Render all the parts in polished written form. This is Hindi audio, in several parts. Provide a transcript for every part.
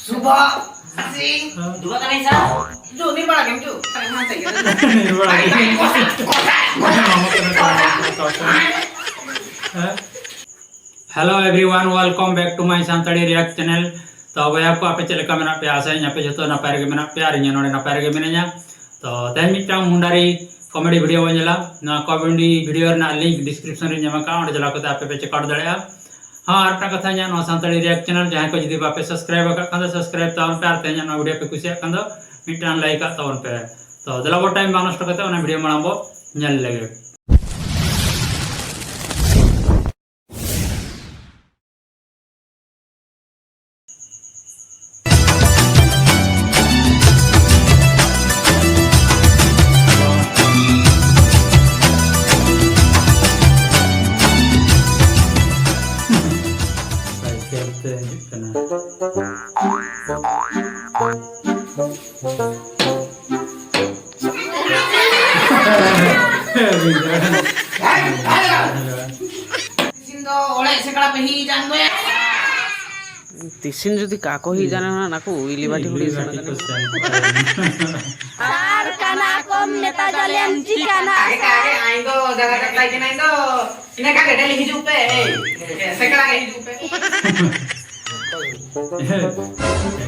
सुबह Singh dua kali sa jo ni bala game jo kali ha sai ni bala hello everyone welcome back to my Santali react channel. तो भाई आपको आपे चलेका मेना पे आशा है पे जो नपाय गे मेना पे आरिया नोडे नपाय गे मेना तो तेज मिटांग मुंडारी कॉमेडी वीडियो बनेला ना कॉमेडी वीडियो ना लिंक डिस्क्रिप्शन रे ᱧᱟᱢᱟ ᱚᱸᱰᱮ ᱪᱟᱞᱟᱣ ᱠᱟᱛᱮ ᱟᱯᱮ ᱯᱮ ᱪᱮᱠ ᱟᱣᱩᱴ ᱫᱟᱲᱮᱭᱟᱜᱼᱟ। हाँ आरटा कथा ᱧᱟ नो सांताड़ी रिएक्ट चैनल जहां को जदी बापे सब्सक्राइब का खान सब्सक्राइब तावन पे आते ᱧᱟ नो वीडियो पे कुछ खान दो मिटान लाइक तावन पे तो दला वो टाइम बानस्ट कते ओना वीडियो मांबो ñel lege। सिंदो ओळे सेकड़ा पे ही जान गए तिसिन जदी काको ही जाने ना नाको इली बाटी हुडी जाने सार काना कम नेता जलेन चिकाना आगे आई दो जगह तक लाइक नहीं दो इने का गेडे लिखी जुपे सेकड़ा के ही जुपे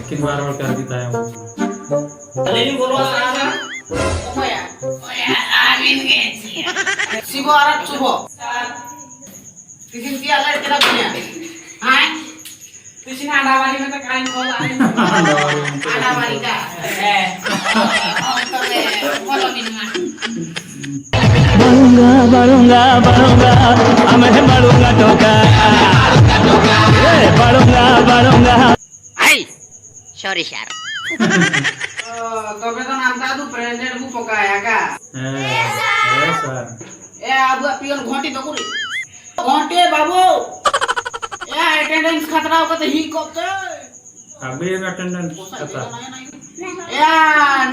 किन बार कर देता है लेनी बोलो सारा ओया ओया आविन गे शिवो आरत शुभो किसिन की अलग तेरा दुनिया हां किसिन आडावारी में तो काइन बोला आडावारी का बोलो बिना बड़ूंगा बड़ूंगा हमें बड़ूंगा टोका बड़ूंगा आई सॉरी सर तबे तो नाम दादू प्रेजेंट बु पकाया का सर ए अब पियन घंटी तो कुरी घंटे बाबू ए अटेंडेंस खतरा हो तो ही कबते अभी एक अटेंडेंस कथा ए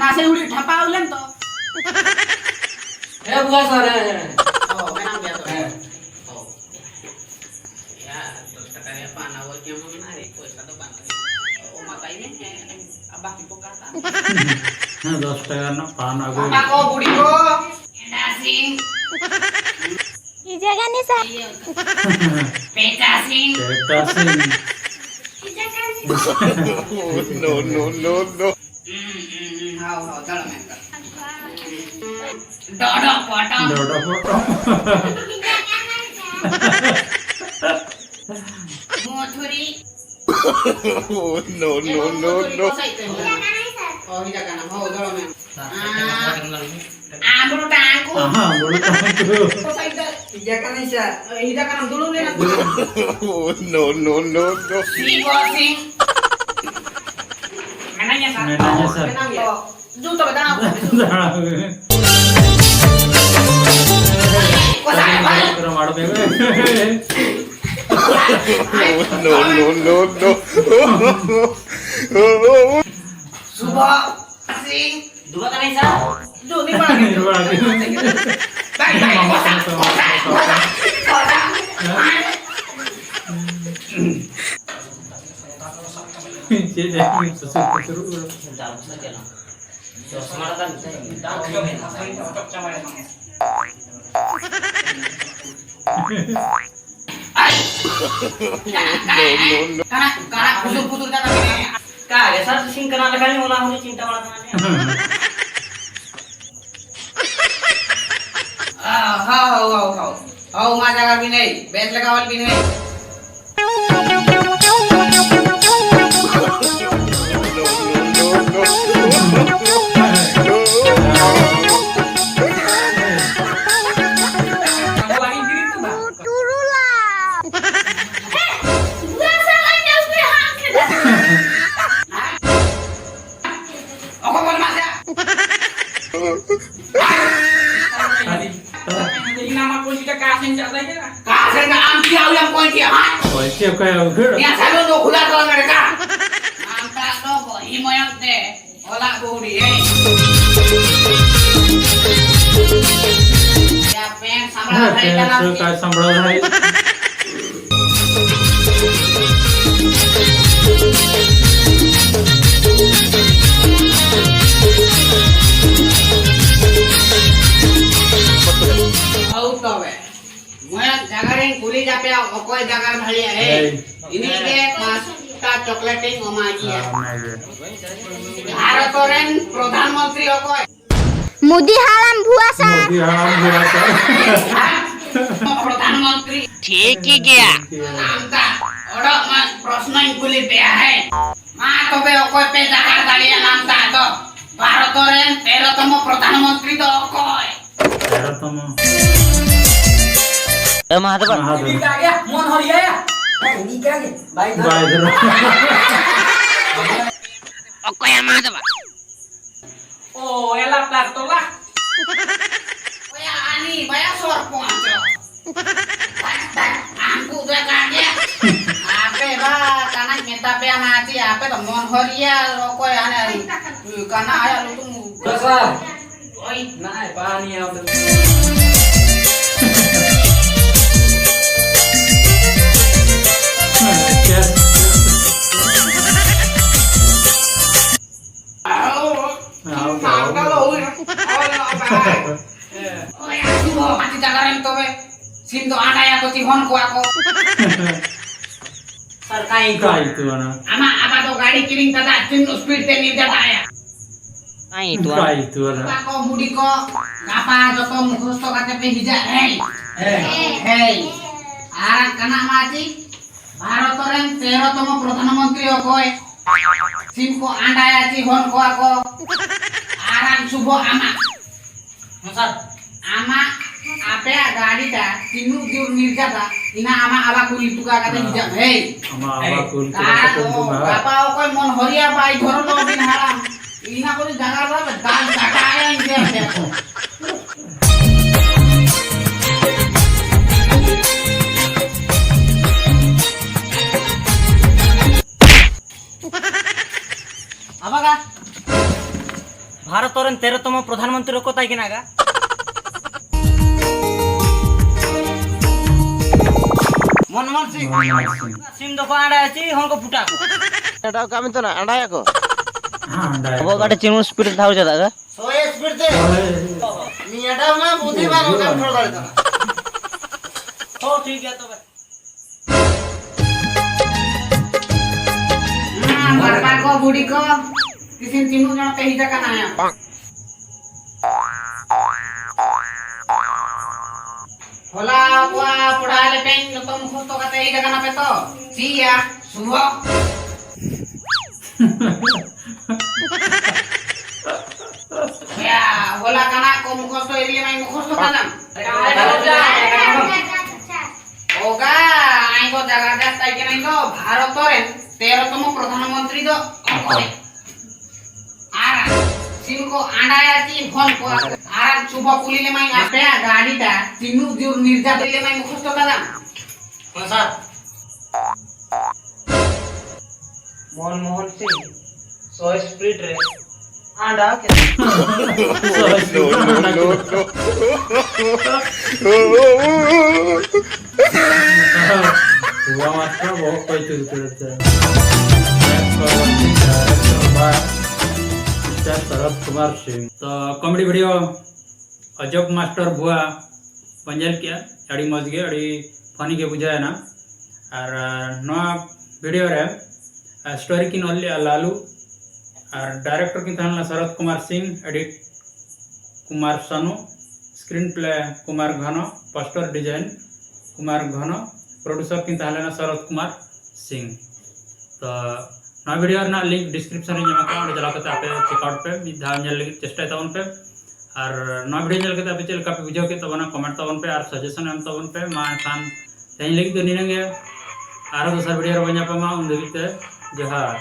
नासे उड़ी ठपाउलन तो ए बुआ सर ओ मैं नाम गया तो या 10 टका या पाना वो के मन ना रे पैसा तो पाना ओ माताई में अब बाकी पोकाता 10 टका ना पान आगो को बुढ़ी को नासिंग ई जगह नहीं सर पेटा सिंह नो हां चलो मैं डोडो पोटो मोथुरी नो ओ हिजा का नाम हो चलो मैं आंबुरु टांगू बोलो हिजा का नहीं सर हिजा का नाम दुलू लेना नो शिवो सिंह मैंने सर जो तो बताना सुबह सिंह dua kali sa जो नहीं पड़ा karena kusur-kusur kan kagak sar sing kenal kali ulah hulu cinta wala tangannya हां माझा का भी नहीं बेच लगावल भी नहीं nama kunci ka kasen jatah ke kasen na ampi au yang kunci ha kunci kayak udah ya selalu no khula to mereka ampa to bo himoyak de ola budi ya pen sambal hai kana sambal hai okoy jagar bhalia Hey. ini ge 5টা চকলেট এমা গিয়া Amaje. ভারতের প্রধানমন্ত্রী okoy মুদি হারাম ভুয়া স্যার Modi haram berasa. প্রধানমন্ত্রী ঠিকই গিয়া নামটা ওড় মা প্রশ্নই গুলি পেয়া হে মা তবে okoy পে জাগার দাঁড়িয়ে নামটা তো ভারতের 13তম প্রধানমন্ত্রী তো okoy Era tomo. Mahathir. Mahathir. Bye. অকয়া মাহাদেবা Oya ani baya sorpong aku udah kaget ape ba kana meta pe amati ape to mon horia roko ane kana aya lu tu basa oi nai pani ape Oya subo mati jagaran tobe sindo ada ya ko tihon ko ako sarkai ko Kai itu ana. ama apa to gadi kiring tada tindo speed te ni jata aya Ai itu. Kai itu ana. ako budi ko apa joto mukhosto kate pe hija hey hey আর কানা মাটি ভারতের 13তম প্রধানমন্ত্রী কয় সিমকো আন্ডায় আছি হন কোয়াকো আরাম শুভ আমা স্যার আমা আপে গাড়িটা তিনু দূর নির্জাতা ইনা আমা আবা কুলি টুকা কাতে হিজাম হেই Ama abakul কার kita kunjung ha. বাবা কয় মন হরিয়া পাই ধরলো দিন হারাম ইনা করে জায়গা পাবে দাল কাটায় ইন্ডিয়া দেখো আবাগা ভারতের 13তম প্রধানমন্ত্রীর কোথায় কিনাগা মনমোহন সিং সিম দফা আড়া আছে হনকো ফুটাকো Ada kami tu nak andai aku. Ha, andai. Aku ada cinu speed tahu je tak? 100 speed দে মিয়াটা না বুদ্ধিমান কন্ট্রোল করে দাও ও ঠিক আছে তবে बाबा को बूढ़ी को किसी तीनों जन पे ही जगह ना है होला बुआ पढ़ा ले पेन तो मुखो तो कहते ही जगह ना पे तो सिया सुबह या होला काना को मुखो तो एरिया में मुखो तो काना ओगा आई को जगह जाता है कि नहीं तो भारत रे 13তম প্রধানমন্ত্রী তো কয় আর সিমকো আন্ডায়াতি ফোন কো আর শুভ কুলিলে মাই আপে গাড়িটা তিনু দূর নির্যাতিলে মাই মুখস্থ কালাম স্যার মনমোহন সিং 100 স্পিড রে আন্ডা কে Gua matra बहुत कोई चीज करते हैं शरद कुमार सिंह तो कॉमेडी वीडियो अजब मास्टर भुआ पंजल किया अड़ी मज गए अड़ी फनी के बुझाए ना और नवा वीडियो रे स्टोरी की नल्ली लालू और डायरेक्टर की तहला Sharad Kumar Singh edit Kumar Sanu screen play Kumar घन पोस्टर डिजाइन कुमार घन प्रोड्यूसर की तहला शरद कुमार सिंह तो ना वीडियो ना लिंक डिस्क्रिप्शन में जमा कर चला करते आप चेकआउट पे ध्यान जल चेष्टा तवन पे और ना वीडियो जल करते आप चल का बुझो के तवन कमेंट तवन पे और सजेशन एम तवन पे मा खान तेन लगी तो निनगे और दूसरा वीडियो बना पे मा उन देवी जोहार।